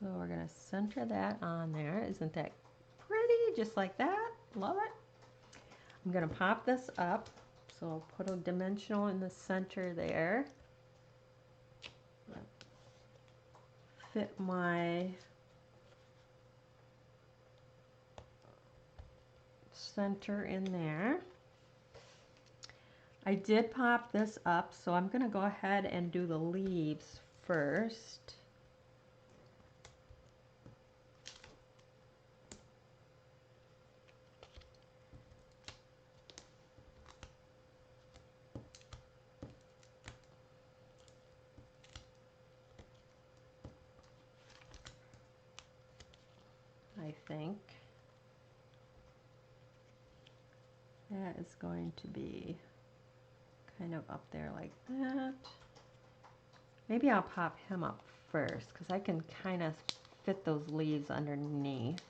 So we're going to center that on there. Isn't that pretty? Just like that. Love it. I'm going to pop this up. So I'll put a dimensional in the center there. Fit my center in there. I did pop this up, so I'm going to go ahead and do the leaves first. I think that is going to be kind of up there like that. Maybe I'll pop him up first because I can kind of fit those leaves underneath.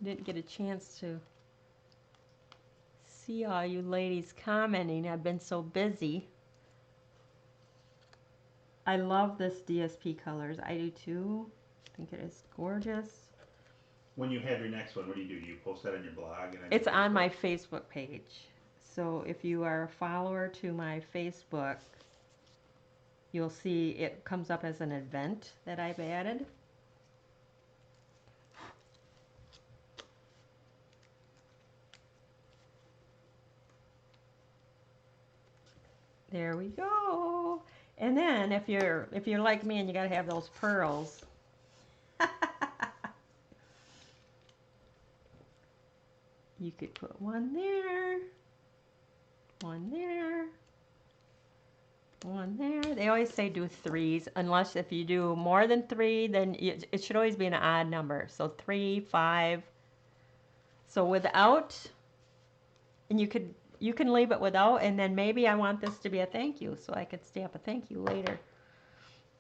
Didn't get a chance to see all you ladies commenting. I've been so busy. I love this DSP colors. I do too. I think it is gorgeous. When you have your next one, what do? Do you post that on your blog? And it's on my Facebook page. So if you are a follower to my Facebook, you'll see it comes up as an event that I've added. There we go. And then if you're like me and you gotta have those pearls, you could put one there, one there, one there. They always say do threes, unless if you do more than three, then it should always be an odd number. So 3, 5. So without, and you can leave it without, and then maybe I want this to be a thank you, so I could stamp a thank you later.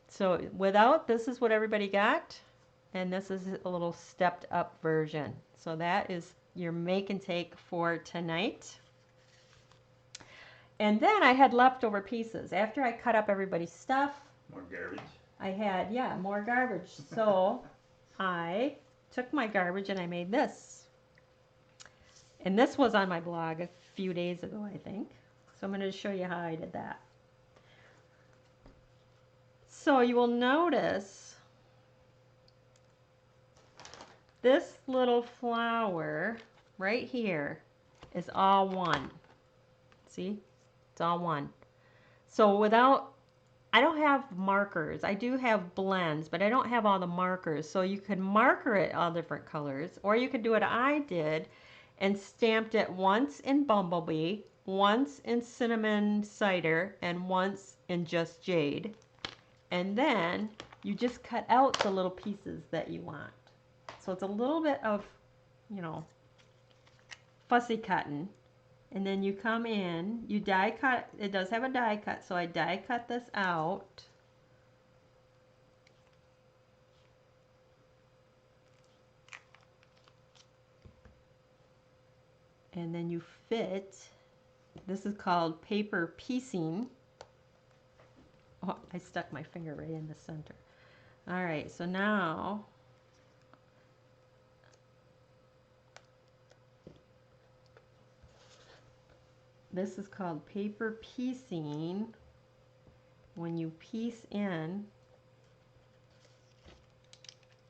So without, this is what everybody got, and this is a little stepped up version. So that is your make and take for tonight. And then I had leftover pieces. After I cut up everybody's stuff, more garbage. I had, yeah, more garbage. So I took my garbage and I made this. And this was on my blog a few days ago, I think. So I'm going to show you how I did that. So you will notice this little flower right here is all one. See? It's all one. So without, I don't have markers. I do have blends, but I don't have all the markers. So you could marker it all different colors, or you could do what I did and stamped it once in Bumblebee, once in Cinnamon Cider, and once in Just Jade. And then you just cut out the little pieces that you want. So it's a little bit of, you know, fussy cutting. And then you come in, you die cut, it does have a die cut, so I die cut this out. And then you fit, this is called paper piecing. Oh, I stuck my finger right in the center. All right, so now this is called paper piecing. When you piece in,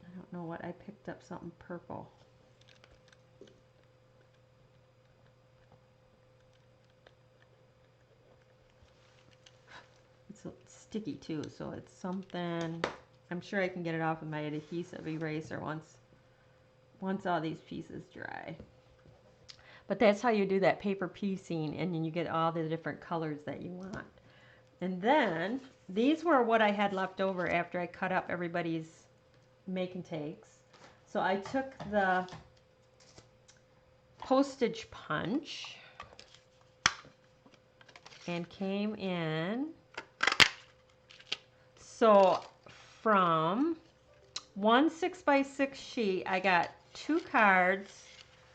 I don't know what, I picked up something purple. sticky too, so it's something, I'm sure I can get it off with my adhesive eraser once all these pieces dry. But that's how you do that paper piecing, and then you get all the different colors that you want. And then these were what I had left over after I cut up everybody's make and takes. So I took the postage punch and came in. So from one 6x6 sheet, I got 2 cards,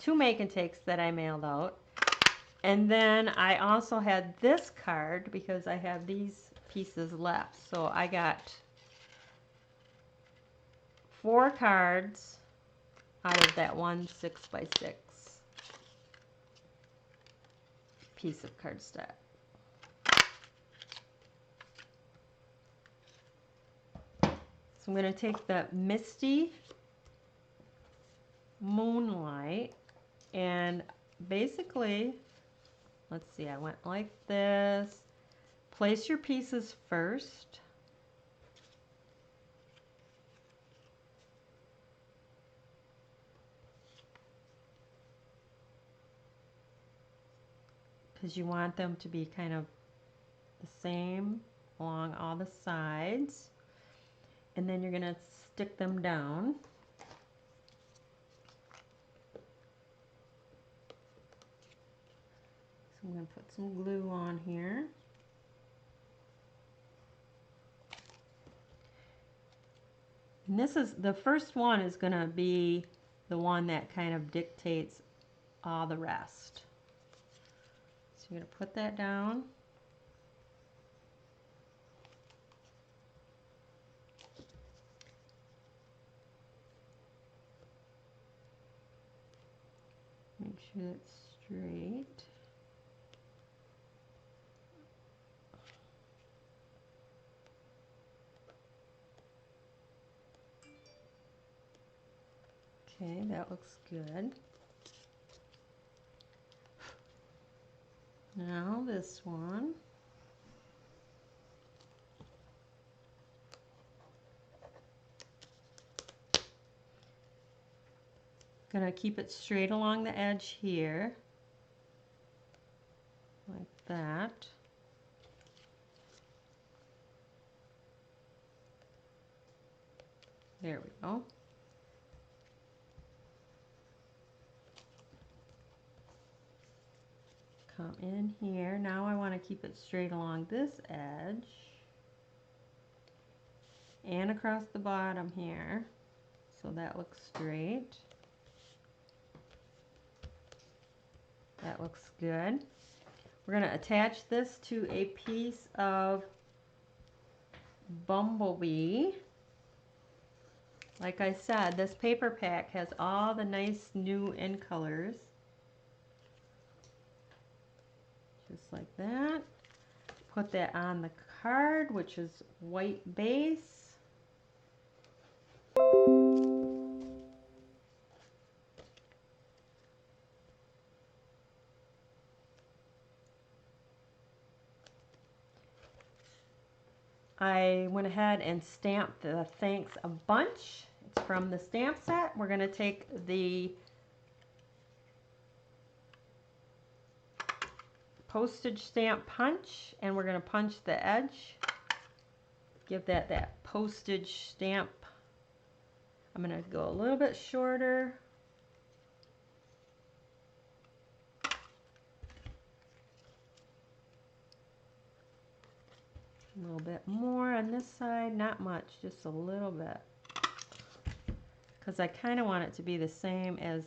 2 make and takes that I mailed out. And then I also had this card because I have these pieces left. So I got 4 cards out of that one 6x6 piece of cardstock. So I'm going to take the Misty Moonlight and basically, let's see, I went like this. Place your pieces first. Because you want them to be kind of the same along all the sides. And then you're going to stick them down. So I'm going to put some glue on here. And this is, the first one is going to be the one that kind of dictates all the rest. So you're going to put that down. Make sure it's straight. Okay, that looks good. Now this one. Gonna keep it straight along the edge here, like that. There we go. Come in here. Now I want to keep it straight along this edge and across the bottom here, so that looks straight. That looks good. We're going to attach this to a piece of Bumblebee. Like I said, this paper pack has all the nice new in colors. Just like that. Put that on the card, which is white base. I went ahead and stamped the Thanks a Bunch. It's from the stamp set. We're going to take the postage stamp punch and we're going to punch the edge. Give that postage stamp. I'm going to go a little bit shorter. A little bit more on this side, not much, just a little bit. Because I kind of want it to be the same as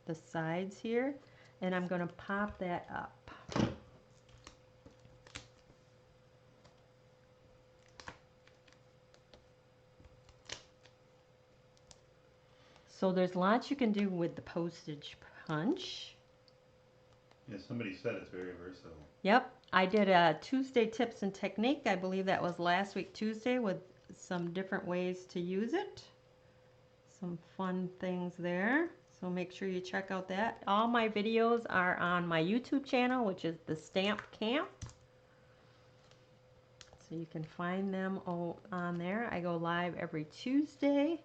the sides here. And I'm going to pop that up. So there's lots you can do with the postage punch. Yeah, somebody said it's very versatile. Yep, I did a Tuesday tips and technique. I believe that was last week Tuesday with some different ways to use it. Some fun things there. So make sure you check out that. All my videos are on my YouTube channel, which is the Stamp Camp. So you can find them on there. I go live every Tuesday.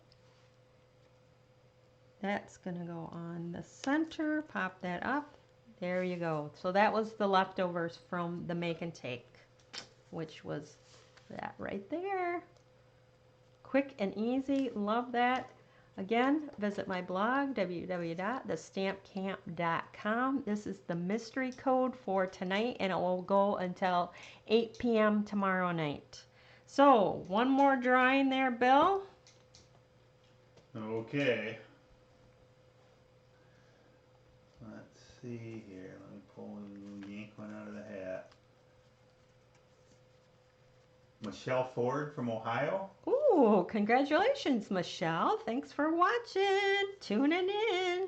That's going to go on the center. Pop that up. There you go. So that was the leftovers from the make and take, which was that right there. Quick and easy. Love that. Again, visit my blog, www.thestampcamp.com. This is the mystery code for tonight, and it will go until 8 p.m. tomorrow night. So, one more drawing there, Bill. Okay. Let's see here. Let me pull and yank one out of the hat. Michelle Ford from Ohio. Ooh, congratulations, Michelle. Thanks for watching, tuning in.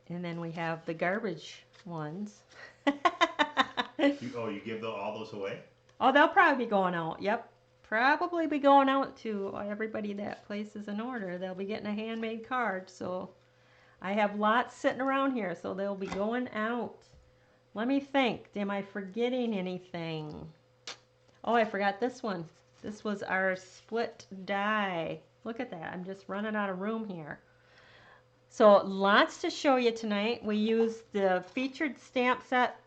And then we have the garbage ones. You give all those away? Oh, they'll probably be going out. Yep. Probably be going out to everybody that places an order. They'll be getting a handmade card. So I have lots sitting around here, so they'll be going out. Let me think. Am I forgetting anything? Oh, I forgot this one. This was our split die. Look at that. I'm just running out of room here. So lots to show you tonight. We used the featured stamp set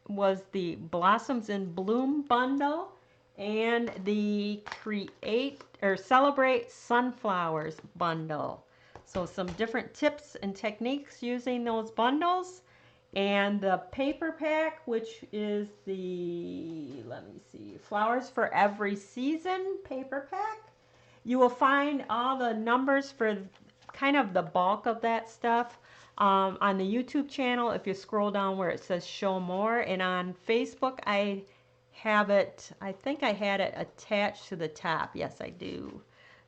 was the Blossoms in Bloom bundle and the Create or Celebrate Sunflowers bundle. So some different tips and techniques using those bundles. And the paper pack, which is the, let me see, Flowers for Every Season paper pack. You will find all the numbers for kind of the bulk of that stuff on the YouTube channel if you scroll down where it says show more. And on Facebook, I have it, I think I had it attached to the top. Yes, I do.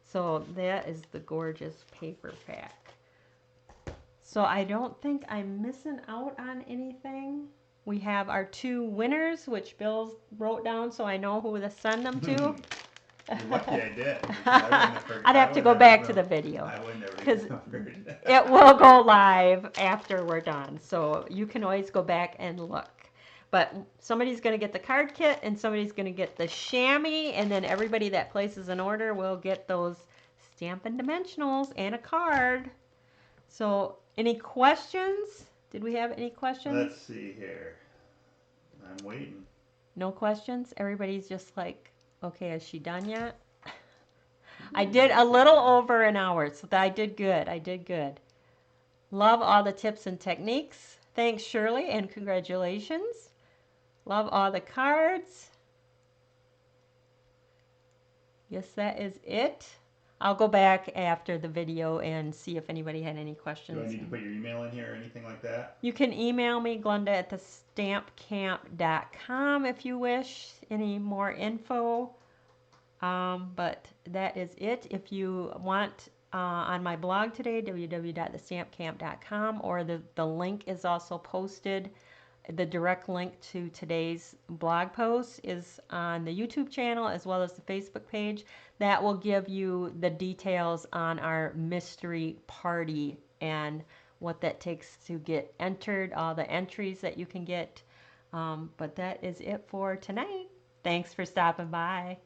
So that is the gorgeous paper pack. So I don't think I'm missing out on anything. We have our 2 winners, which Bill wrote down so I know who to send them to. You're lucky I did. I'd have to go back to the video. I would never because remembered. it will go live after we're done. So you can always go back and look. But somebody's going to get the card kit and somebody's going to get the chamois. And then everybody that places an order will get those Stampin' Dimensionals and a card. So any questions? Did we have any questions? Let's see here. I'm waiting. No questions? Everybody's just like, okay, is she done yet? I did a little over an hour, so I did good. I did good. Love all the tips and techniques. Thanks, Shirley, and congratulations. Love all the cards. Yes, that is it. I'll go back after the video and see if anybody had any questions. Do I need to put your email in here or anything like that? You can email me, Glenda at thestampcamp.com if you wish any more info. But that is it. If you want on my blog today, www.thestampcamp.com, or the link is also posted. The direct link to today's blog post is on the YouTube channel as well as the Facebook page. That will give you the details on our mystery party and what that takes to get entered, all the entries that you can get. But that is it for tonight. Thanks for stopping by.